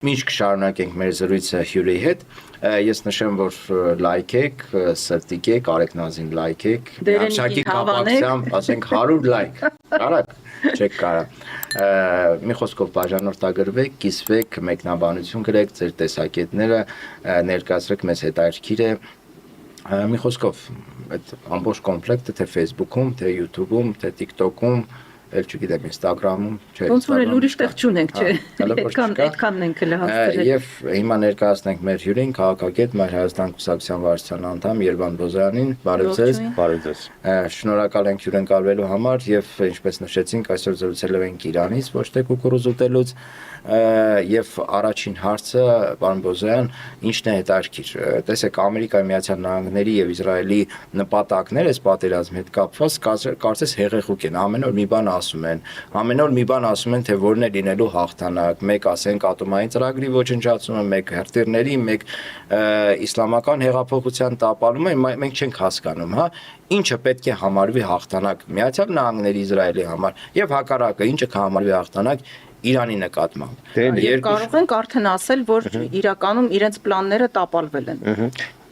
Միշտ կշարունակենք մեր զրույցը Հյուրիի հետ, ես նշեմ, որ լայքեք, սրտիկեք, Արեգնազին լայքեք, Դերենիկին կապակցությամբ, ասենք 100 լայք, կարակ, չեք կարա, մի խոսքով բաժանորդագրվեք, կիսվեք, մեկնաբանություն գրեք, ձեր տեսակետները ներկայացրեք, մեզ հետաքրքիր է, մի խոսքով, այդ ամբողջ կոմպլեկտը, թե Facebook-ում, թե YouTube-ում, թե TikTok-ում, էլ չգիտեմ Instagram-ում, չէ, ոնց որ էլ ուրիշ տեղ չունենք, չէ, այդքանն ենք հələ հասցրել։ Եվ հիմա ներկայացնենք մեր հյուրին, քաղաքագետ Մայր Հայաստան կուսակցության վարչության անդամ Երվանդ Բոզոյանին, բարև ձեզ։ Բարև ձեզ։ Շնորհակալ ենք հյուրեն կալվելու համար եւ ինչպես նշեցինք, այսօր զրուցել ենք Իրանից, ոչ թե կուկուռուզ ուտելուց, եւ առաջին հարցը, պարոն Բոզոյան, ինչն է հետաքրքիր։ Տեսեք, Ամերիկայի Միացյալ Նահանգների եւ Իսրայելի նպատակները այս պատերազմի հետ կապված կարծես հեղեղուկ են, ամեն օր մի բան ասում են, ամեն օր մի բան ասում են, թե որն է լինելու հաղթանակ, մեկ ասենք ատոմային ծրագրի ոչնչացումը, մեկ հրթիռների, մեկ իսլամական հեղափոխության տապալումը, մենք չենք հասկանում, հա, ինչը պետք է համարվի հաղթանակ Միացյալ Նահանգների Իսրայելի համար եւ հակառակը, ինչը կհամարվի հաղթանակ Իրանի նկատմամբ։ Եվ կարող ենք արդեն ասել, որ իրականում իրենց պլանները տապալվել են։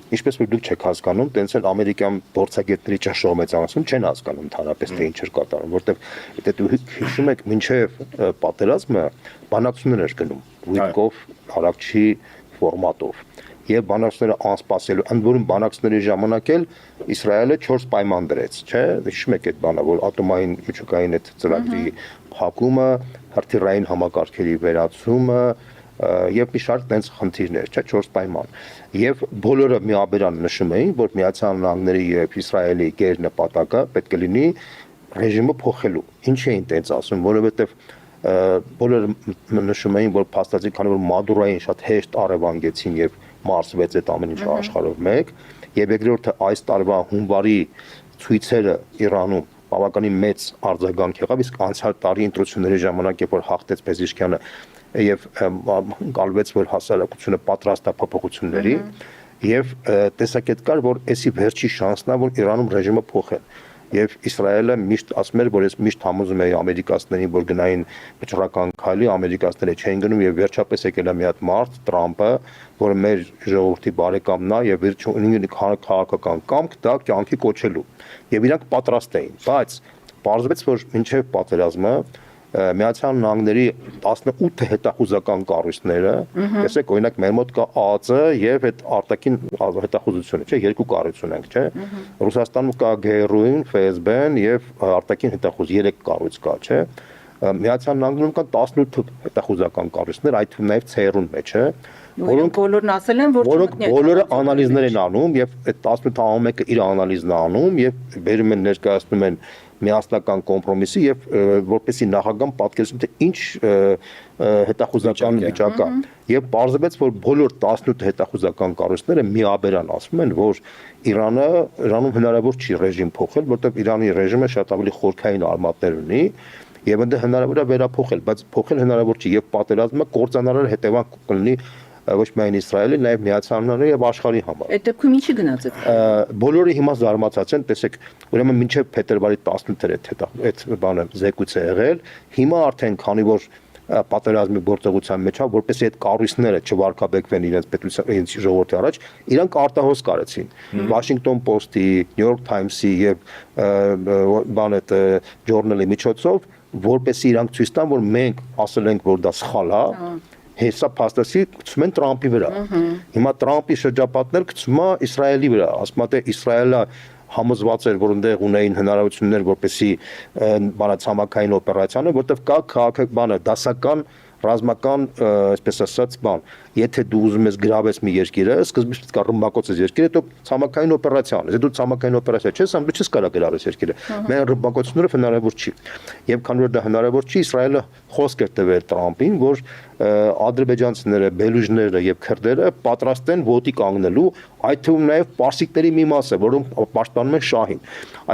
Ինչպես որ դուք չեք հասկանում, տենց էլ ամերիկյան փորձագետների ճնշող մեծամասնում չեն հասկանում ընդհանրապես թե ինչ էր կատարվում, որտեվ եթե դու հիշում եք, մինչև պատերազմը բանակցություններ էր գնում Ուիկով, Արաքչի ֆորմատով։ Եվ բանակցությունները անսպասելու, ընդ որում բանակցությունների ժամանակ էլ Իսրայելը 4 պայման դրեց, չէ՞։ Հիշում եք այդ բանը, որ ատոմային միջուկային այդ ծրագրի փակումը, հրթիռային համակարգերի վերացումը եւ մի շարք տենց խնդիրներ, չէ՞, 4 պայման։ Եվ բոլորը միաբերան նշում էին, որ Միացյալ Նահանգների եւ Իսրայելի գերնպատակը պետք է լինի ռեժիմը փոխելու։ Ինչ էին տենց ասում, որովհետեւ բոլորը նշում էին, որ փաստացի քանի որ Մադուրոին շատ հեշտ առևանգեցին եւ մարսվեց այդ ամեն ինչը աշխարհով մեկ, եւ երկրորդը այս տարվա հունվարի ցույցերը Իրանում բավականին մեծ արձագանք եղավ, իսկ անցյալ տարի ընտրությունների ժամանակ երբ որ հաղթեց Պեզիշկյանը եւ գալվեց որ հասարակությունը պատրաստ է փոփոխությունների եւ տեսակետ կար որ էսի վերջի շանսն է որ Իրանում ռեժիմը փոխեն եւ Իսրայելը միշտ ասում էր որ ես միշտ համոզում եի ամերիկացիներին որ գնային վճռական քայլի ամերիկացիները չէին գնում եւ վերջապես եկել է մի հատ մարդ Տրամպը որ մեր ժողովրդի բարեկամն է եւ ունի քաղաքական կամք դա կյանքի կոչելու եւ իրանք պատրաստ էին բայց պարզվեց որ մինչեւ պատերազմը Միացյալ Նահանգների 18 հետախուզական կառույցները, տեսեք, օրինակ մեր մոտ կա ԱԱԾ եւ այդ արտաքին հետախուզությունը, չէ, երկու կառույց ունենք, չէ։ Ռուսաստանում կա ԳՌՈ-ին, ՖՍԲ-ն եւ արտաքին հետախուզ 3 կառույց կա, չէ։ Միացյալ Նահանգներում կան 18 հետախուզական կառույցներ, այդ թվում նաեւ ՑԵՌ-ում մեջ, չէ։ Որոնք բոլորն ասել են, որ բոլորը անալիզներ են անում եւ այդ 18 ամենը իր անալիզն է անում եւ բերում են ներկայացնում են միասնական կոմպրոմիսի եւ որպեսի նախագահան պատկերացնում թե ինչ հետախուզական վիճակ է եւ պարզվեց որ բոլոր 18 հետախուզական կառույցները միաբերան ասում են որ Իրանում հնարավոր չի ռեժիմ փոխել որտեղ Իրանի ռեժիմը շատ ավելի խորքային արմատներ ունի եւ ընդ հնարավոր է վերափոխել բայց փոխել հնարավոր չի եւ պատերազմը կործանարար հետևանք կլինի ոչ միայն Իսրայելի, նաև Միացյալ Նահանգների եւ աշխարհի համար։ Այդ դեպքում ինչի գնաց այդ։ Բոլորը հիմա զարմացած են, տեսեք, ուրեմն մինչեւ փետրվարի 18-ը այդ բանը զեկույցը եղել, հիմա արդեն քանի որ պատերազմի գործողության մեջ է, որպեսզի այդ կառույցները չվարկաբեկվեն իրենց պետության իրենց ժողովրդի առաջ, իրանք արտահոս կարեցին։ Washington Post-ի, New York Times-ի եւ բանը journal-ի միջոցով, որպեսզի իրանք ցույց տան, որ մենք ասել ենք, որ դա սխալ է, հեսա փաստացի գցում են Տրամպի վրա։ Հիմա Տրամպի շրջապատներ գցում է Իսրայելի վրա, ասում է թե Իսրայելը համոզված էր որ այնտեղ ունեին հնարավորություններ որպեսի բանացամաքային օպերացիաներ, որտեղ կա քաղաքական դասական ռազմական, այսպես ասած, բան, եթե դու ուզում ես գրավես մի երկիրը, սկզբից պետք է ռմբակոծես երկիրը, հետո ցամաքային օպերացիա անես։ Եթե դու ցամաքային օպերացիա չես անում, դու չես կարող գրավես երկիրը։ Մեր ռմբակոծությունները հնարավոր չի։ Եվ քանի որ դա հնարավոր չի, Իսրայելը խոսք էր տվել Տրամպին, որ ադրբեջանցիները, բելուժները եւ քրդերը պատրաստ են ոտի կանգնելու, այդ թվում նաեւ պարսիկների մի մասը, որոնք պաշտպանում են շահին։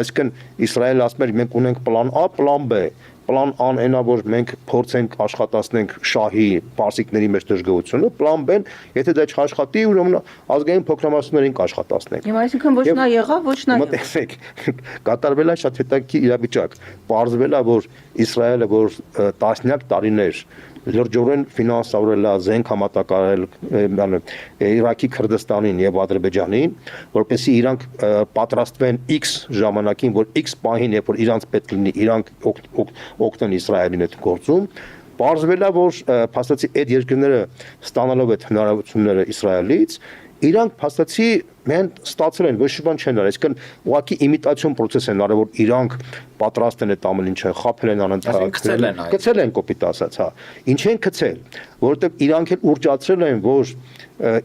Այսինքն Իսրայելը ասում էր մենք ունենք պլան A, պլան B Պլան A-ն այնա որ մենք փորձենք աշխատացնենք շահի պարսիկների մեջ դժգոհությունը, պլան B-ն, եթե դա չաշխատի, ուրեմն ազգային փոքրամասնություններին կաշխատացնենք։ Հիմա այսինքն ոչ նա եղավ, ոչ նա եղավ։ Մտածեք, կատարվել է շատ հետաքրքիր իրավիճակ։ Պարզվել է, որ Իսրայելը, որ տասնյակ տարիներ լրջորեն ֆինանսավորել, զենք համատակարել Իրաքի Քրդստանին եւ Ադրբեջանին, որպեսզի իրանք պատրաստվեն X ժամանակին, որ X պահին, երբ որ իրանք պետք լինի, իրանք օգնեն Իսրայելին այդ գործում, պարզվել է, որ փաստացի այդ երկրները ստանալով այդ հնարավորությունները Իսրայելից, իրանք փաստացի մեն ստացել են, ոչ բան չեն արել, այսինքն ուղղակի իմիտացիոն process են արել, որ իրանք պատրաստ են այդ ամեն ինչը, խաբել են անընդհատ, գցել են կոպիտ ասած, հա։ Ինչ են գցել, որովհետև իրանք էլ ուռճացրել են, որ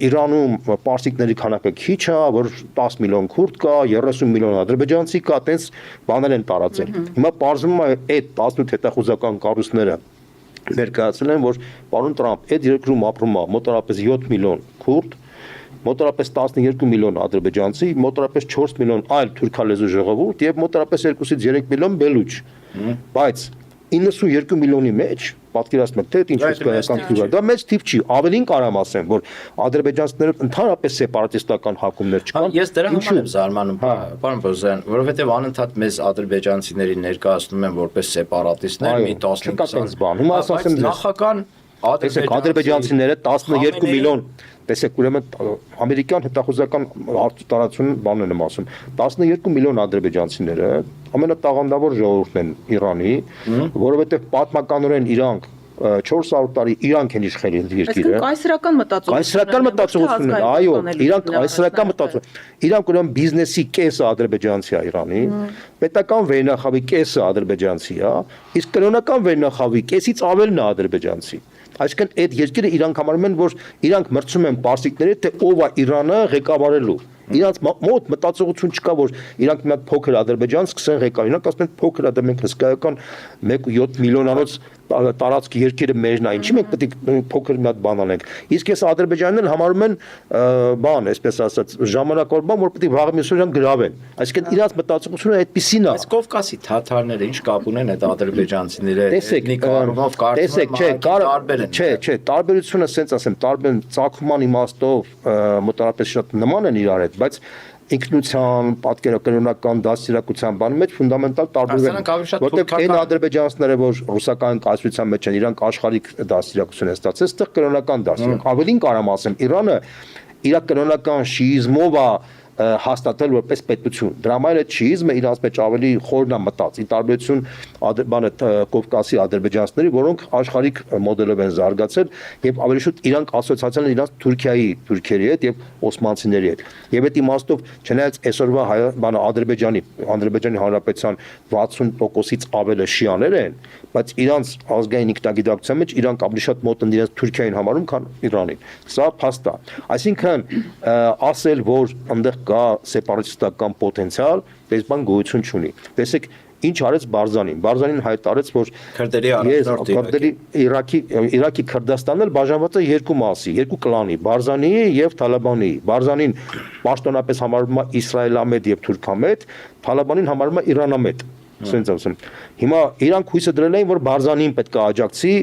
Իրանում պարսիկների քանակը քիչ է, որ 10 միլիոն քուրդ կա, 30 միլիոն ադրբեջանցի կա, այտենց բաներ են տարածել։ Հիմա պարզվում է այդ 18 հետախուզական կառույցները ներկայացրել են, որ պարոն Տրամփ այդ երկրում ապրում է մոտավորապես 7 միլիոն քուրդ, մոտավորապես 12 միլիոն ադրբեջանցի, մոտավորապես 4 միլիոն այլ թուրքալեզու ժողովուրդ եւ մոտավորապես 2-ից 3 միլիոն բելուչ։ Բայց 92 միլիոնի մեջ պատկերացնում եք, թե ինչպես կայական թիվը։ Դա մեծ թիվ չի, ավելին կարամ ասեմ, որ ադրբեջանցիները ընդհանրապես սեպարատիստական հակումներ չկան։ Ես դրա համար եմ զարմանում, պարոն Բոզյան, որովհետև անընդհատ մեզ ադրբեջանցիներին ներկայացնում են որպես սեպարատիստներ, մի 15-20 բան։ Հիմա ասեմ նախական ադրբեջանցիները 12 միլիոն, տեսեք, ուրեմն ամերիկյան հետախուզական տարածություն բանն եմ ասում, 12 միլիոն ադրբեջանցիները ամենատաղանդավոր ժողովուրդն են Իրանի, որովհետև պատմականորեն իրանք 400 տարի իրանք են իշխել երկիրը։ Կայսրական մտածողություն, այո, իրանք կայսրական մտածողություն։ Իրանք ուրեմն բիզնեսի կեսը ադրբեջանցի է Իրանի, պետական վերնախավի կեսը ադրբեջանցի է, իսկ կրոնական վերնախավի կեսից ավելն է ադրբեջանցի։ Այսինքն այդ երկիրը իրանք համարում են, որ իրանք մրցում են պարսիկների, թե ով է Իրանը ղեկավարելու։ Իրանք մոտ մտածողություն չկա, որ իրանք մի հատ փոքր Ադրբեջան սկսեն ղեկավարել։ Իրանք ասում են փոքր է, դա մենք հսկայական 1.7 միլիոնանոց տարածք երկիրը մերն է, ինչի մենք պետք է փոքր մի հատ բան անենք։ Իսկ ես ադրբեջաններն համարում են բան, այսպես ասած, ժամանակավոր բան, որ պետք է վաղ մյուսօր իրան գրավեն։ Այսինքն իրանք մտածողությունը այդպեսին է։ Այս Կովկասի թաթարները ինչ կապ ունեն այդ ադրբեջանցիները էթնիկ առումով կարծում Չէ, տարբերությունը սենց ասեմ, տարբեր ծագման իմաստով մոտավորապես շատ նման են իրար հետ, բայց ինքնության, պատկերակրոնական դաստիարակության բանի մեջ ֆունդամենտալ տարբերություն են, որտեղ այն ադրբեջանցիները, որ ռուսական կայսրության մեջ են, իրանք աշխարհիկ դաստիարակություն են ստացել, այստեղ կրոնական դաստիարակ։ Ավելին կարամ ասեմ, Իրանը իր կրոնական շիիզմով է հաստատել որպես պետություն։ Դրա համար այդ շիիզմը իրանց մեջ ավելի խորն է մտած, ի տարբերություն բանը Կովկասի ադրբեջանցիների, որոնք աշխարհիկ մոդելով են զարգացել եւ ավելի շուտ իրանք ասոցիացիան են իրանց Թուրքիայի թուրքերի հետ եւ օսմանցիների հետ։ Եվ այդ իմաստով չնայած այսօրվա բանը Ադրբեջանի Հանրապետության 60%-ից ավելը շիաներ են, բայց իրանց ազգային ինքնագիտակցության մեջ իրանք ավելի շատ մոտ են իրենց Թուրքիային համարում, քան Իրանին։ Սա փաստ է։ Այսինքն ասել, որ այնտեղ կա սեպարատիստական պոտենցիալ, այս բան գոյություն չունի։ Տեսեք, ինչ արեց Բարզանին։ Բարզանին հայտարարեց, որ քրդերի Իրաքի Քրդստանն էլ բաժանված է երկու մասի, երկու կլանի, Բարզանի եւ Թալիբանի։ Բարզանին պաշտոնապես համարվում է իսրայելամետ եւ թուրքամետ, Թալիբանին համարվում է իրանամետ։ Սենց ասեմ։ Հիմա իրանք հույսը դրել էին, որ Բարզանին պետք է աջակցի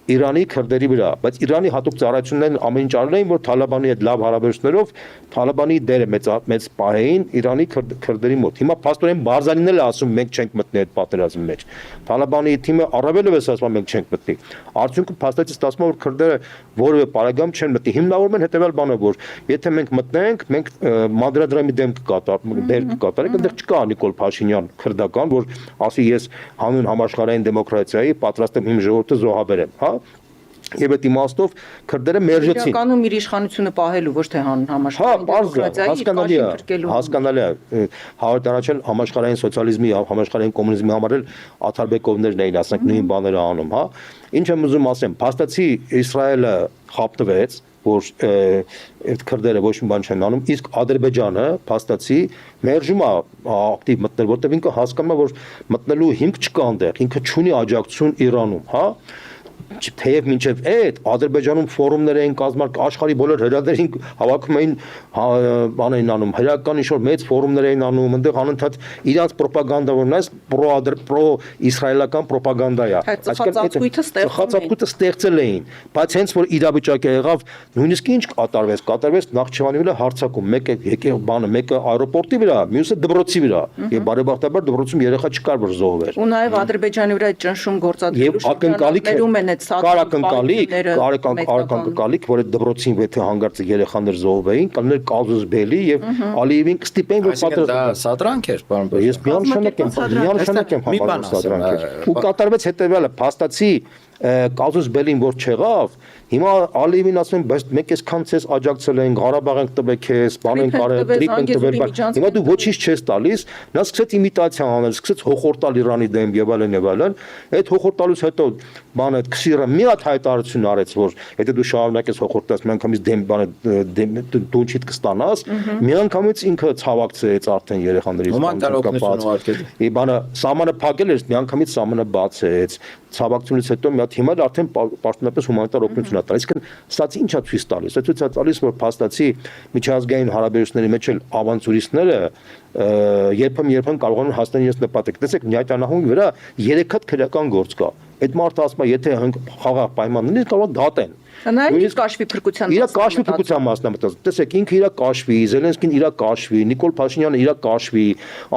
Իրանի քրդերի վրա, բայց Իրանի հատուկ ծառայություններն ամեն ինչ արել էին, որ Թալիբանի հետ լավ հարաբերություններով Թալիբանի դերը մեծ պահեին Իրանի քրդերի մոտ։ Հիմա փաստորեն Բարզանին էլ ասում մենք չենք մտնի այդ պատերազմի մեջ։ Թալիբանի թիմը առավելևս ասում մենք չենք մտնի։ Արդյունքում փաստացի ստացվում է, որ քրդերը որևէ պարագայում չեն մտնի։ Հիմնավորում են հետևյալ բանը, որ եթե մենք մտնենք, մենք մադրադրամի դեմ կկատարենք, այնտեղ չկա Նիկոլ Փաշինյան քրդական, որ ասի ես հանուն համաշխարհային դեմոկրատիայի պատրաստ եմ իմ ժողովուրդը զոհաբերեմ, հա։ Եվ այդ իմաստով քրդերը մերժեցին։ Իրականում իր իշխանությունը պահելու, ոչ թե համաշխարհային հասկանալի է։ Հավատարնաչել համաշխարհային սոցիալիզմի, համաշխարհային կոմունիզմի համար էլ Աթարբեկովներն էին, ասենք, նույն բաները անում, հա։ Ինչ եմ ուզում ասեմ, փաստացի Իսրայելը խապտվեց, որ այդ քրդերը ոչ մի բան չեն անում, իսկ Ադրբեջանը փաստացի մերժում է ակտիվ մտնել, որտեղ ինքը հասկանում է, որ մտնելու հիմք չկա այնտեղ, ինքը չունի աջակցություն Իրանում, հա։ Թեև մինչև այդ Ադրբեջանում ֆորումներ էին կազմել, աշխարհի բոլոր հրադերին հավաքում էին, բան էին անում, հրական ինչ-որ մեծ ֆորումներ էին անում, այնտեղ անընդհատ իրանց ռոպագանդա, որ նայես պրո-իսրայելական ռոպագանդա է։ Այսինքն ստեղծել էին, բայց հենց որ իրավիճակը եղավ, նույնիսկ ինչ կատարվեց Նախճիվանի վրա հարձակում, մեկը аэроպորտի վրա, մյուսը դպրոցի վրա, եւ բարեբախտաբար դպրոցում երեխա չկար, որ զոհվեր։ Ու նաեւ Ադրբեջանի վրա ճնշում գործադրելու ակնկալիք մեծ կարականկալիք, որ դբրոցին վեթե հանգարցը երեխաներ զոհվեին, կներ Կազուս Բելի եւ Ալիևին կստիպեն որ Այսինքն դա սադրանք էր, պարոն Բոզյան։ Ես միանշանակ եմ համարում սադրանք։ Ու կատարվեց հետեւյալը, փաստացի Կազուս Բելին որ չեղավ, հիմա Ալիևին ասում են, բայց մենք այսքան ցես աջակցել ենք, Ղարաբաղ ենք տվել քեզ, բան ենք արել, տրիպ ենք տվել, հիմա դու ոչինչ չես տալիս, նա սկսեց իմիտացիա անել, սկսեց հոխորտալ Իրանի դեմ եւ այլն, այդ հոխորտալուց հետո բանը քսիրը մի հատ հայտարարություն արեց, որ եթե դու շարունակես հոխորտած, միանգամից դեմ բանը դունչիդ կստանաս, միանգամից ինքը ցավակցեց արդեն երեխաներից բանը սահմանը փակել էր, միանգամից սահմանը բացեց, ցավակցությունից հետո մի հատ հիմա արդեն պաշտոնապես հումանիտար օգնություն ա տալիս, այսինքն սա ի՞նչ է ցույց տալիս, ցույց է տալիս, որ փաստացի միջազգային հարաբերությունների մեջ էլ ավանցուրիստները երբեմն կարող են հասնել իրենց նպատակ։ Տեսեք, Նյատանյահուի վրա 3 հատ քրեական գործ կա։ Այդ մարդը ասում է, եթե խաղաղ պայմաններ կարող դատեն։ Նույնիսկ Կաշվի փրկության իր Կաշվի փրկության մասնամտած։ Տեսեք, ինքը իր Կաշվի, Զելենսկին իր Կաշվի, Նիկոլ Փաշինյանը իր Կաշվի,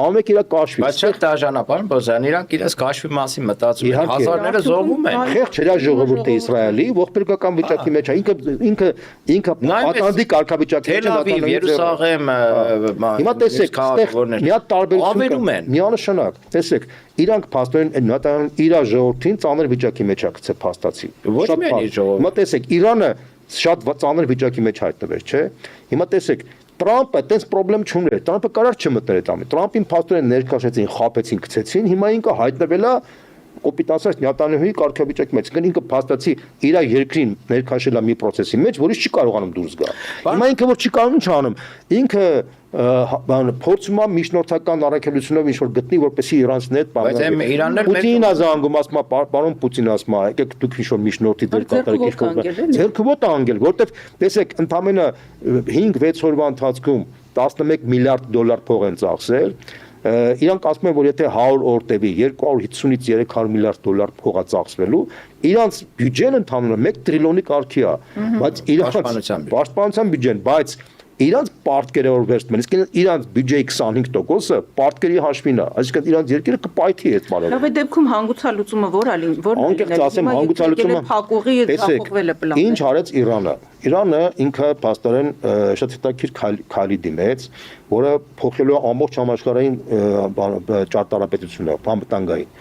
ամենը իր Կաշվի։ Բայց չէ դաժանա, պարոն Բոզյան, իրանք իրենց Կաշվի մասին մտածում են, հազարները զոհվում են։ Խեղճ չէ ժողովուրդը Իսրայելի, ողբերգական վիճակի մեջ է, ինքը պատանդի կարգավիճակի մեջ է Թել-Ավիվ, Երուսաղեմ, հիմա տեսեք, մի հատ տարբերություն կա, միանշանակ, տեսեք, իրանք փաստորեն նատան իր ժողովրդին ծանր վիճակի մեջ է գցել փաստացի։ Ոչ միայն իր ժողովուրդը։ Հիմա տեսեք, Իրանը շատ ծանր վիճակի մեջ հայտնվեր, չէ։ Հիմա տեսեք, Տրամպը տես խնդրեմ չուներ, Տրամպը կարար չմտներ այդ ամեն։ Տրամպին փաստորեն ներկայացրեցին, խաբեցին, գցեցին, հիմա ինքը հայտնվել է կոպիտ ասած Նյատանյահուի կարգավիճակի մեջ, կն ինքը փաստացի իր երկրին ներքաշել է մի process-ի մեջ, որից չի կարողանում դուրս գալ։ Հիմա ինքը որ չի կարողանում չանում, ինքը փորձում է միջնորդական առաքելությունով ինչ որ գտնի, որպեսզի իրանցիները բանը Պուտինն է զանգում, ասում է, պարոն Պուտին ասում է, եկեք դուք ինչ որ միջնորդի դեր կատարեք, ձերքը ո՞տ անգել, որտեվ տեսեք, ընդամենը 5-6 օրվա ընթացքում 11 միլիարդ դոլար փող են ծախսել, իրանք ասում են, որ եթե 100 օր տևի 250-ից 300 միլիարդ դոլար փող է ծախսվելու, իրանց բյուջեն ընդհանուր 1 տրիլիոնի կարգի է, բայց իրանց պաշտպանության բյուջեն, բայց իրանց պարտքերը որ վերցնում են, իսկ իրանց բյուջեի 25%-ը պարտքերի հաշվին է, այսինքն իրանց երկիրը կպայթի այդ բանը։ Լավ է դեպքում հանգուցալուծումը ո՞ր ալին, ո՞ր անկեղծ ասեմ, հանգուցալուծումը փակուղի թափողվել է պլանը։ Ինչ արեց Իրանը։ Իրանը ինքը փաստորեն շատ հետաքրքիր քայլի դիմեց, որը փոխելու է ամբողջ համաշխարհային ճարտարապետությունը, անվտանգային։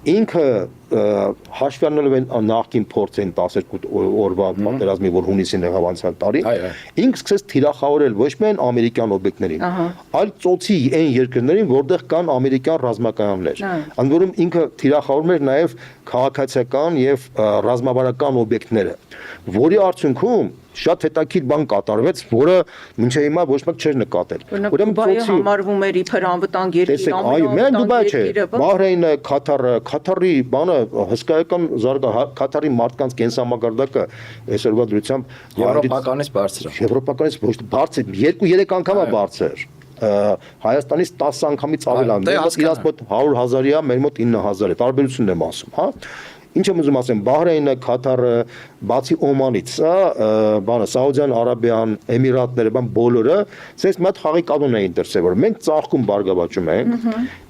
Ինքը հաշվի առնելով են նախկին փորձեն 12 օրվա պատերազմի, որ հունիսին եղավ անցյալ տարի, ինքը սկսեց թիրախավորել ոչ միայն ամերիկյան օբյեկտներին, այլ ծոցի այն երկրներին, որտեղ կան ամերիկյան ռազմակայաններ։ Ընդ որում ինքը թիրախավորում էր նաև քաղաքացիական եւ ռազմավարական օբյեկտները, որի արդյունքում շատ հետաքրքիր բան կատարվեց, որը մինչև հիմա ոչ մեկ չէր նկատել։ Ուրեմն Դուբայը համարվում էր իբր անվտանգ երկիր, այո, միայն Դուբայ չէ, Բահրեյնը, Քաթարի բանը հսկայական Քաթարի մարդկանց կենսամակարդակը այսօրվա դրությամբ եվրոպականից բարձր է։ Եվրոպականից ոչ բարձր, 2-3 անգամ է բարձր։ Հայաստանից 10 անգամից ավել է, իրաց մոտ 100,000-ը, մեր մոտ 9,000 է, տարբերությունն եմ ասում, հա։ Ինչ եմ ուզում ասեմ, Բահրեյնը, Քաթարը, բացի Օմանից, բանը Սաուդյան Արաբիան, Էմիրատները, բան բոլորը, ցես մի հատ խաղի կանոն էին դրսևորում։ Մենք ծաղկում բարգավաճում ենք,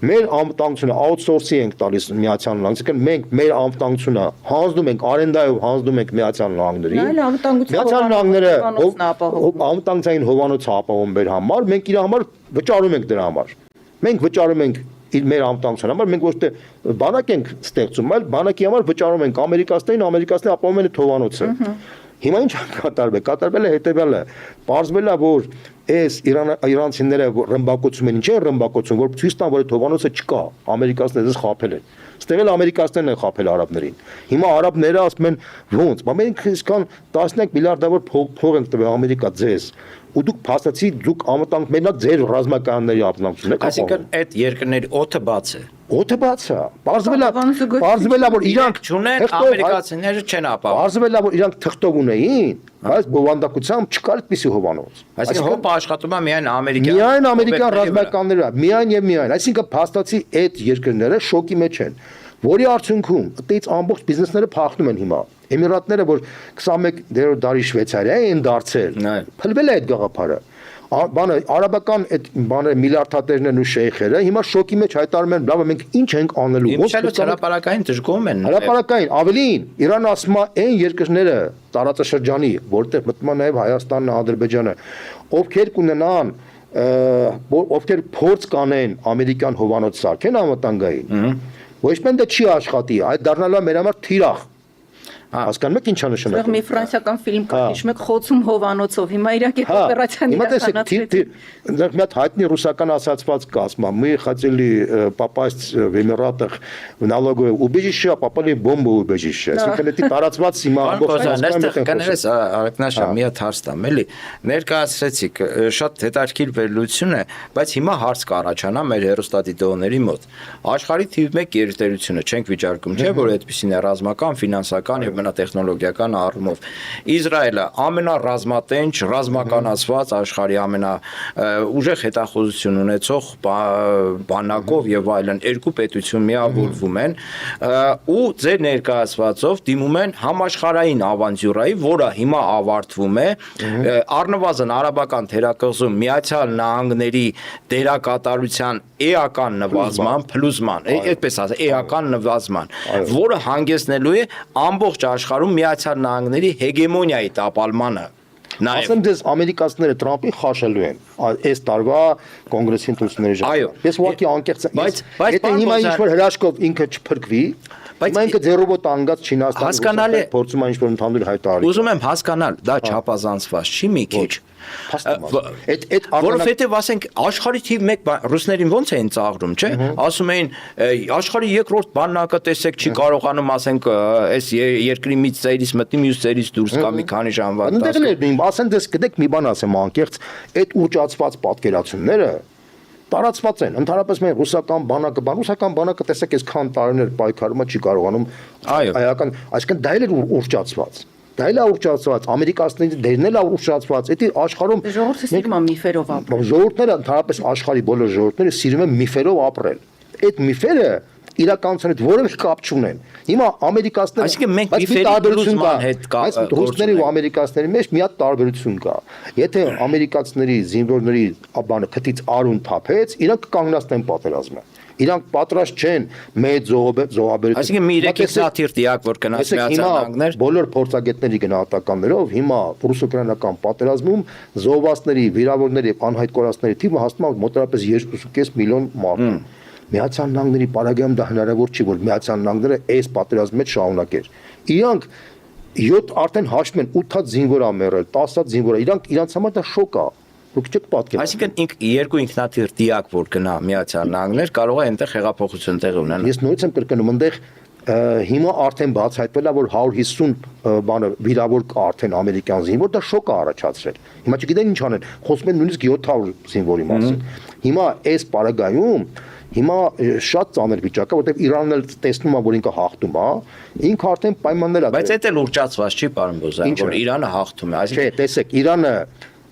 մեր անվտանգությունը outsource-ի ենք տալիս Միացյալ Նահանգներին, այսինքն մենք մեր անվտանգությունը հանձնում ենք, արենդայով հանձնում ենք Միացյալ Նահանգներին։ Միացյալ Նահանգները անվտանգային հովանոց ապահովում մեր համար, մենք իր համար վճարում ենք դրա համար։ Մենք վճարում ենք մեր անվտանգության համար, մենք ոչ թե բանակ ենք ստեղծում, այլ բանակի համար վճարում ենք ամերիկացիներին ապահովում են թովանոցը։ Հիմա ինչ կատարվել է հետևյալը, պարզվել է, որ այս իրանցիները ռմբակոծում են, ինչ են ռմբակոծում, որ ցույց տան, որ թովանոցը չկա, ամերիկացիները խաբել են։ Ստեղել ամերիկացիներն են խաբել արաբներին։ Հիմա արաբները ասում են ոնց, բայց մենք իսկան 10 միլիարդավոր փող ենք տվել Ամերիկա ձեզ։ Ու դուք փաստացի դուք անվտանգ մենակ ձեր ռազմականների ապրանքությունն եք։ Այսինքն այդ երկրների օդը բաց է։ Օդը բաց է։ Պարզվել է, որ իրանք չունեն, ամերիկացիները չեն ապահովում։ Պարզվել է, որ իրանք թղթով ունեին, բայց բովանդակությամբ չկար այդպիսի հովանոց։ Այսինքն հոպ աշխատում է միայն ամերիկյան։ Միայն ամերիկյան ռազմականները, միայն եւ միայն։ Այսինքն փաստացի այդ երկրները շոկի մեջ են, որի արդյունքում այդից ամբողջ բիզնեսները փախնում են հիմա։ Էմիրատները, որ 21-րդ դարի Շվեյցարիա են դարձել, փլվել է այդ գաղափարը։ բանը արաբական այդ բանը միլիարդատերներն ու շեյխերը հիմա շոկի մեջ հայտարարում են, լավ մենք ինչ ենք անելու։ Իմիջիայլոց հրապարակային դժգոհում են։ Հրապարակային ավելին Իրանը ասում է այն երկրները տարածաշրջանի, որտեղ մտնում է նաև Հայաստանն, Ադրբեջանը, ովքեր կունենան ովքեր փորձ կանեն ամերիկյան հովանոց սարքեն անվտանգային, ոչ մեկ դա չի աշխատի, այդ դառնալու է մեր համար թիրախ։ Հասկանում եք ինչա նշանակում։ Այդտեղ մի ֆրանսիական ֆիլմ կա, հիշում եք խոցում հովանոցով, հիմա իրաք այդ օպերացիան իրականացրեցին։ Հիմա տեսեք, հայտնի ռուսական ասացված կա, ասում է, мы хотели попасть в Эмиратах в налоговое убежище, а попали в бомбоубежище։ Այսինքն դա տարածված հիմա այստեղ կներես Արաքնաշա մի հատ հարց տամ, էլի։ Ներկայացրեցիք, շատ հետաքրքիր վերլուծություն է, բայց հիմա հարց կառաջանա մեր հերոստատիտողների մոտ։ Աշխարհի թիվ 1 երթերությունը չենք վիճարկում, չէ՞ որ այդպեսին է ռազմական, ֆինանսական եւ տեխնոլոգիական առումով Իսրայելը ամենառազմատենչ, ռազմականացված աշխարհի ամենաուժեղ հետախուզություն ունեցող բանակով եւ այլն երկու պետություն միավորվում են ու ձեր ներկայացվածով դիմում են համաշխարհային ավանտյուրայի, որը հիմա ավարտվում է առնվազն արաբական թերակղզում Միացյալ Նահանգների դերակատարության էական նվազման, փլուզման, այդպես ասած, էական նվազման, որը հանգեցնելու է ամբողջ աշխարհում Միացյալ Նահանգների հեգեմոնիայի տապալմանը։ Ասեմ դες ամերիկացիները Թրամփին խաշելու են այս տարվա կոնգրեսի ընտրությունների ժամանակ։ Ես ուղղակի անկեղծ եմ։ Եթե հիմա ինչ-որ հրաշքով ինքը չփրկվի, մենք ձեռոբոտ անգած Չինաստանը փորձում է ինչ-որ ընդհանուր հայտարարել։ Ուզում եմ հասկանալ, դա չափազանցված չի մի քիչ։ Որովհետև ասենք աշխարհի թիվ 1 ռուսներին ոնց էին ծաղրում, չէ՞։ Ասում էին աշխարհի երկրորդ բանակը տեսեք չի կարողանում ասենք այս երկրի մի ծերից մտնի մյուս ծերից դուրս գա մի քանի ժամվա։ Ասեն դες գիտեք մի բան ասեմ անկեղծ, այդ ուռճացված պատկերացումները տարածված են։ Ընդհանրապես մեր ռուսական բանակը տեսեք այսքան տարիներ պայքարում է չի կարողանում հայական, այսինքն դա էլ է ուռճացված։ Դա էլ է ուռճացված, ամերիկացիների դերն էլ է ուռճացված, դա աշխարհում ժողովուրդը սիրում է միֆերով ապրել։ Ժողովուրդները ընդհանրապես աշխարհի բոլոր ժողովուրդները սիրում են միֆերով ապրել։ Այդ միֆերը իրականության հետ որևէ կապ չունեն։ Հիմա ամերիկացիները, այսինքն մենք միֆերի հետ կա, բայց ռուսների ու ամերիկացիների մեջ մի հատ տարբերություն կա։ Եթե ամերիկացիների զինվորների բանը քթից արուն թափեց, իրանք կանգնացնեն պատերազմը։ Իրանք պատրաստ չեն մեծ զոհաբերություն։ Այսինքն մի 3-ից դիակ որ գնաց Միացյալ Նահանգներ, բոլոր փորձագետների գնահատականներով հիմա ռուս-ուկրաինական պատերազմում զոհվածների, վիրավորների եւ անհայտ կորածների թիվը հասնում է մոտավորապես 2.5 միլիոն մարդու։ Միացյալ Նահանգների պարագայում դա հնարավոր չի, որ Միացյալ Նահանգները այս պատերազմի մեջ շարունակեր։ Իրանք 7 արդեն հաշվում են 8 հատ զինվոր ա մեռել, 10 հատ զինվոր ա, իրանց համար դա շոկ է։ Դուք չեք պատկերացնում։ Այսինքն երկու ինքնաթիռ դիակ որ գնա Միացյալ Նահանգներ կարող է այնտեղ հեղափոխություն տեղ ունենալ։ Ես նույնիսկ եմ կրկնում, այնտեղ հիմա արդեն բացահայտվել է, որ 150 բանը վիրավոր կա արդեն ամերիկյան զինվոր, դա շոկ է առաջացրել։ Հիմա չգիտեն ինչ անեն, խոսում են նույնիսկ 700 զինվորի մասին։ Հիմա այս պարագայում հիմա շատ ծանր վիճակ է, որտեղ Իրանն էլ տեսնում է, որ ինքը հաղթում է, ինքը արդեն պայմաններ է։ Բայց դա էլ ուռճացված չի, պարոն Բոզյան, որ Իրանը հաղթում է, այսինքն չէ, տեսեք, Իրանը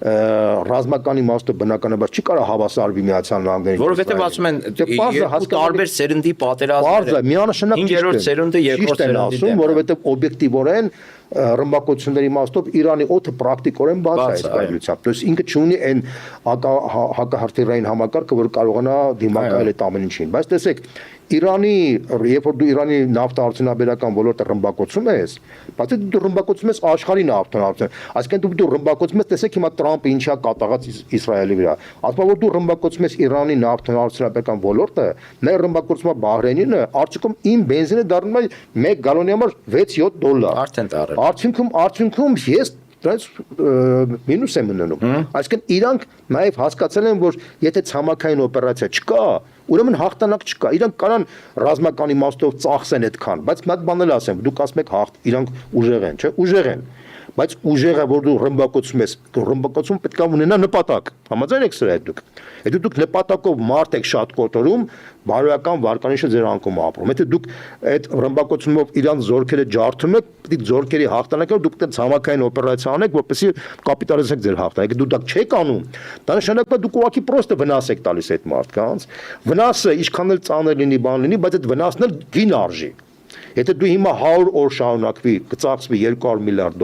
ռազմական իմաստով բնականաբար չի կարող հավասարվի Միացյալ Նահանգներին։ Որովհետև ասում են երկու տարբեր սերնդի պատերազմներ։ Միանշանակ 5-րդ սերունդը, 2-րդ սերունդը, որովհետև օբյեկտիվորեն ռմբակոծությունների իմաստով Իրանի օդը պրակտիկորեն բաց է այս այլությամբ։ То есть ինքը չունի այն հակահրթիռային համակարգը, որ կարողանա դիմակայել այդ ամեն ինչին։ Բայց տեսեք, Իրանի, երբ որ դու Իրանի նավթարդյունաբերական ոլորտը ռմբակոծում ես, բացի դու ռմբակոծում ես աշխարհի նավթարդյուն, այսինքն դու ռմբակոծում ես, տեսեք հիմա Թրամփը ինչա կատաղած Իսրայելի վրա։ Ասում որ դու ռմբակոծում ես Իրանի նավթարդյունաբերական ոլորտը, մեր ռմբակոծում է Բահրեյնինը, արդյունքում իմ բենզինը դառնում է 1 գալոնի համար $6-7։ Արդեն տարել։ Արդյունքում ես դրանց մինուս եմ ունենում։ Այսինքն իրանք նաև հասկացել են, որ եթե ցամաքային օպերացիա չկա, ուրեմն հաղթանակ չկա։ Իրանք կարան ռազմական իմաստով ծախսեն այդքան, բայց մի հատ բան էլ ասեմ, դուք ասում եք հաղթ, իրանք ուժեղ են, չէ՞, ուժեղ են։ Բայց ուժեղը որ դու ռմբակոծում ես, ռմբակոծում պետք է ունենա նպատակ։ Համաձայն եք սրա հետ դուք։ Եթե դուք նպատակով մարդ եք շատ կոտորում, բարոյական վարկանիշը ձեր անկում ապրում։ Եթե դուք այդ ռմբակոծումով իրանց զորքերը ջարդում եք, պետք է զորքերի հաղթանակը դուք պետք է ցամաքային օպերացիա անեք, որպեսզի կապիտալիզացեք ձեր հաղթանակը։ Եթե դու դա չեք անում, դա նշանակում է դուք ուղղակի պրոստը վնաս եք տալիս այդ մարդկանց։ Վնասը ինչքան էլ ծանր լինի, բան լինի, բայց այդ վնասն էլ գին արժի։ Եթե դու հիմա 100 օր շարունակվի, կծախսվի $200 միլիարդ,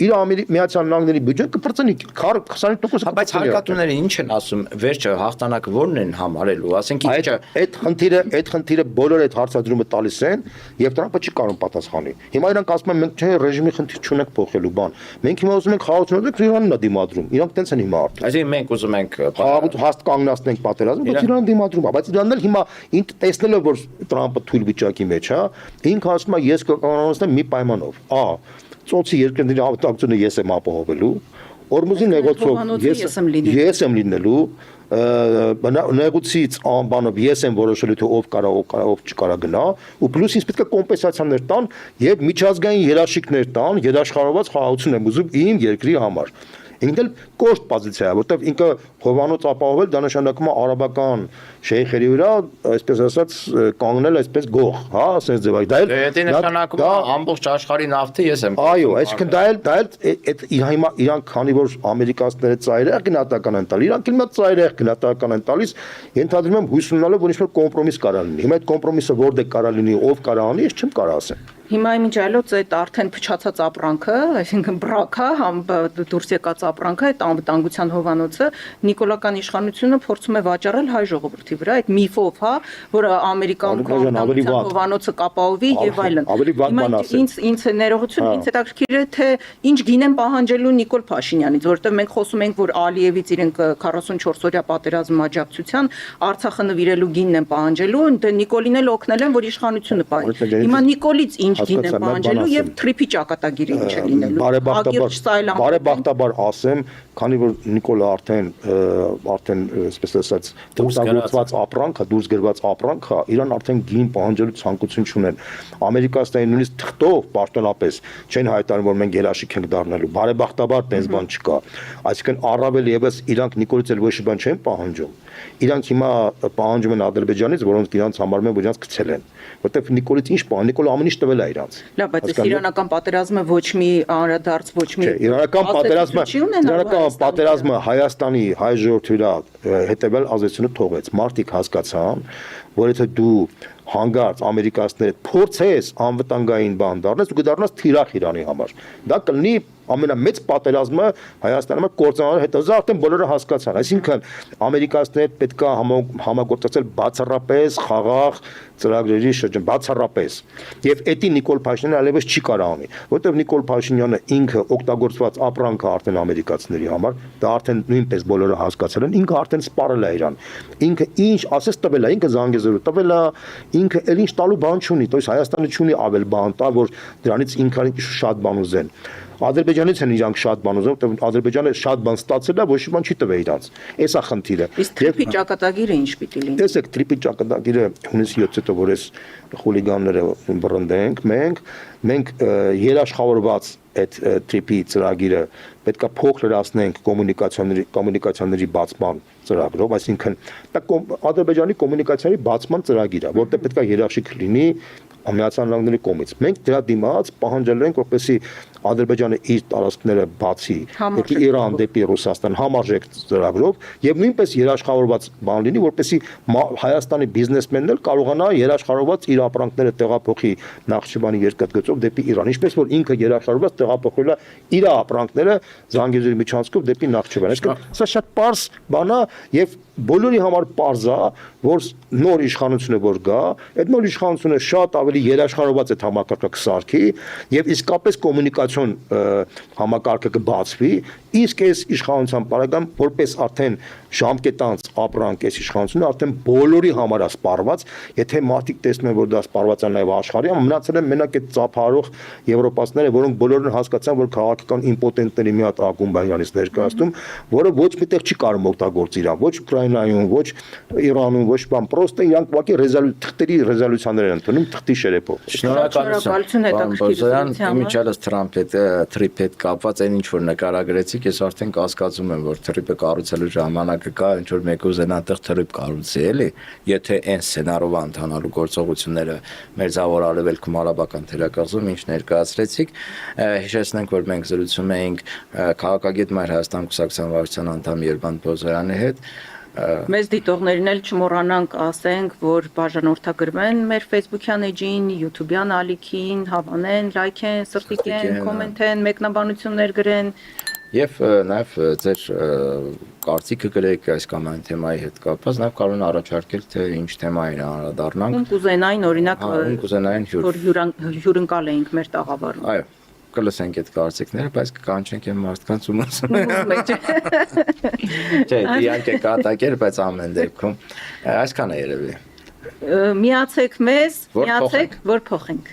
իր Միացյալ Նահանգների բյուջեն կփրկի 25%-ը։ Բայց հարկատուները ինչ են ասում, վերջը հաղթանակը ո՞րն են համարելու, ասենք այդ խնդիրը բոլոր այդ հարցադրումը տալիս են եւ Տրամպը չի կարող պատասխանի։ Հիմա իրանք ասում են մենք չէ ռեժիմի խնդիր չունենք փոխելու բան։ Մենք հիմա ուզում ենք խաղաղություն ունենանք, Իրանն է դիմադրում։ Իրանք տենց են հիմա արդեն։ Այսինքն մենք ուզում ենք խաղաղություն հաստ կանգնացնենք պատերազմը, բայց Իրանը դիմադրում է, բայց Իրանն էլ հիմա տեսնելով որ Տրամպը թույլ վիճակի մեջ է, ինքը ասում է ես կկանոնացնեմ մի պայմանով։ Ծոցի երկրների ավտոակցիոնը ես եմ ապահովելու, Օրմուզի նեգոցիով ես եմ լինելու, նեգոցից անբանով ես եմ որոշելու թե ով կարա ով չկարա գնա, ու պլյուս ինձ պետք է կոմպենսացիաներ տան եւ միջազգային երաշխիքներ տան, երաշխավորված խաղաղություն եմ ուզում իմ երկրի համար։ Ինքն էլ կոշտ պոզիցիա է, որտեղ ինքը Հովանոց ապահովել դա նշանակում է արաբական շեյխերի վրա, այսպես ասած, կանգնել այսպես գող, հա, ասես ձևակ։ Դա էլ նշանակում է ամբողջ աշխարհի նավթը ես եմ։ Այո, այսինքն դա էլ հիմա իրանք քանի որ ամերիկացիները ծայրահեղ գնահատական են տալիս, իրանք էլ ծայրահեղ գնահատական են տալիս, ենթադրում եմ հույս ունենալով որ ինչ-որ կոմպրոմիս կարա լինի։ Հիմա այդ կոմպրոմիսը որտեղ կարա լինի, ով կարա անի, ես չեմ կարող ասեմ։ Հիմա ինչ այլոց այդ արդեն փչացած ապրանքը, այսինքն բրակը, դուրս եկած ապրանքը, այդ անվտանգության հովանոցը Նիկոլական իշխանությունը փորձում է վաճառել հայ ժողովրդի վրա, այդ միֆով, հա, որ Ամերիկայում անվտանգության հովանոցը կապահովի եւ այլն։ Հիմա ինձ ներողություն, ինձ հետաքրքիր է թե ինչ գին են պահանջելու Նիկոլ Փաշինյանից, որովհետեւ մենք խոսում ենք, որ Ալիևից իրենք 44-օրյա պատերազմի աջակցության Արցախը նվիրելու գինն են պահանջելու, դե Նիկոլին էլ օգնել են, որ իշխանությունը պահի։ Հիմա Նիկոլից ինչ գին են պահանջելու եւ թրիփի ճակատագիրը ինչ է լինելու։ Բարեբախտաբար ասեմ, քանի որ Նիկոլը արդեն այսպես ասած դուրս ապրանք, դուրս գրված ապրանք, իրան արդեն գին պահանջելու ցանկություն չունեն։ Ամերիկացիները նույնիսկ թղթով պաշտոնապես չեն հայտարարում, որ մենք երաշխիք ենք դառնալու։ Բարեբախտաբար տես բան չկա։ Այսինքն առավել եւս իրանք Նիկոլից էլ ոչ մի բան չեն պահանջում։ Իրանք հիմա պահանջում են Ադրբեջանից, որոնք իրանք համարում են, որ իրանք գցել են։ Որտեվ Նիկոլից ինչ բան, Նիկոլը ամեն ինչ տվել է իրանք։ Լավ, բայց իրանական պատերազմը ոչ մի անդրադարձ, ոչ մի իրանական պատերազմը Հայաստանի հայ ժողովրդի վրա հետևել ազդեցությունը թողեց։ Մարդիկ հասկացան, որ եթե դու հանգարց ամերիկացիները փորձես անվտանգային բան դառնես, դու կդառնաս թիրախ Իրանի համար։ Դա կլինի ամենամեծ պատերազմը Հայաստանում կործանալու հետո արդեն բոլորը հասկացան։ Այսինքն ամերիկացիները պետք է համագործակցել բացառապես խաղաղ ծրագրերի շրջան, բացառապես։ Եվ էդի Նիկոլ Փաշինյանը այլևս չի կարող անի, որտեղ Նիկոլ Փաշինյանը ինքը օգտագործված ապրանքը արդեն ամերիկացիների համար, դա արդեն նույնպես բոլորը հասկացել են, ինքը արդեն սպառել է իրան։ Ինքը ինչ ասես տվել է, ինքը Զանգեզուրը տվել է, ինքը էլ ինչ տալու բան չունի, то есть Հայաստանը չունի ավել բան տա, որ դրանից ինքան շատ բան ուզեն։ Ադրբեջանից են իրանք շատ բան ուզում, որտեղ Ադրբեջանը շատ բան ստացել է, ոչ մի բան չի տվել իրանց։ Էսա խնդիրը։ Իսկ թրիփի ճակատագիրը ինչ պիտի լինի։ Տեսեք, թրիփի ճակատագիրը հունիսի 7-ը, որ այս խուլիգանները բռնդենք, մենք երաշխավորված այդ թրիփի ծրագիրը պետքա փոքր լրացնենք կոմունիկացիաների բացման ծրագրով, այսինքն դա Ադրբեջանի կոմունիկացիաների բացման ծրագիր է, որտեղ պետքա երաշխիք լինի Միացյալ Նահանգների կողմից։ Մենք դրա դիմաց պահանջել ենք, որպեսզի Ադրբեջանը իր տարածքները բացի դեպի Իրան, դեպի Ռուսաստան համարժեք ծրագրով եւ նույնպես երաշխավորված բան լինի, որպեսզի Հայաստանի բիզնեսմենն էլ կարողանա երաշխավորված իր ապրանքները տեղափոխի Նախճիվանի երկաթգծով դեպի Իրան, ինչպես որ ինքը երաշխավորված տեղափոխել է իր ապրանքները Զանգեզուրի միջանցքով դեպի Նախճիվան։ Այսինքն սա շատ պարզ բան է եւ բոլորի համար պարզ է, որ նոր իշխանությունը որ գա, այդ նոր իշխանությունը շատ ավելի երաշխավորված է համակարգը սարքի եւ իսկապես կոմունիկացիոն համակարգը կբացվի, իսկ այս իշխանության բարեկամ որպես արդեն ժամկետանց ապրանք այս իշխանությունը արդեն բոլորի համար է սպառված, եթե մարդիկ տեսնում են որ դա սպառված է նաեւ աշխարհի, մնացել են մենակ այդ ծափարող եվրոպացիները, որոնք բոլորն հասկացան, որ քաղաքական իմպոտենտների մի հատ ակումբ է իրանից ներկայացնում, որը ոչ միտեղ չի կարող օգտագործել իրան, ոչ Ուկրաինայում, ոչ Իրանում, ոչ բան, պրոստը իրանք ուղղակի թղթերի ռեզոլյուցիաներ են ընդունում թղթի շերեփով։ Շնորհակալություն հետաքրքիր։ Իմիջիալս թրիփ հետ կապված այն ինչ որ նկարագրեցիք, ես արդեն կասկածում եմ, որ թրիփը կառուցելու ժամանակը կա, ինչ որ մեկը ուզենա այդտեղ թրիփ կառուցի, էլի, եթե այն սցենարով անթանալու գործողությունները Մերձավոր Արևելքում արաբական թերակղզում ինչ ներկայացրեցիք, հիշեցնենք, որ մենք զրուցում էինք քաղաքագետ Մայր Հայաստան կուսակցության վարչության անդամ Երվանդ Բոզոյանի հետ, Մեզ դիտողներին էլ չմոռանանք ասենք, որ բաժանորդագրվեն մեր Facebook-յան էջին, YouTube-յան ալիքին, հավանեն, լայքեն, սրտիկեն, կոմենտեն, մեկնաբանություններ գրեն։ Եվ նաև ձեր կարծիքը գրեք այս կամ այն թեմայի հետ կապված, նաև կարող են առաջարկել, թե ինչ թեմային անդրադառնանք։ Ում կուզենային օրինակ, կուզենային որ հյուրընկալ էինք մեր տաղավարում։ Այո, կլսենք այդ կարծիքները, բայց կկանչենք այն մարդկանց ում ասում։ Չէ, իհարկե կատակեր, բայց ամեն դեպքում այսքան է երևի։ Միացեք մեզ, միացեք, որ փոխենք։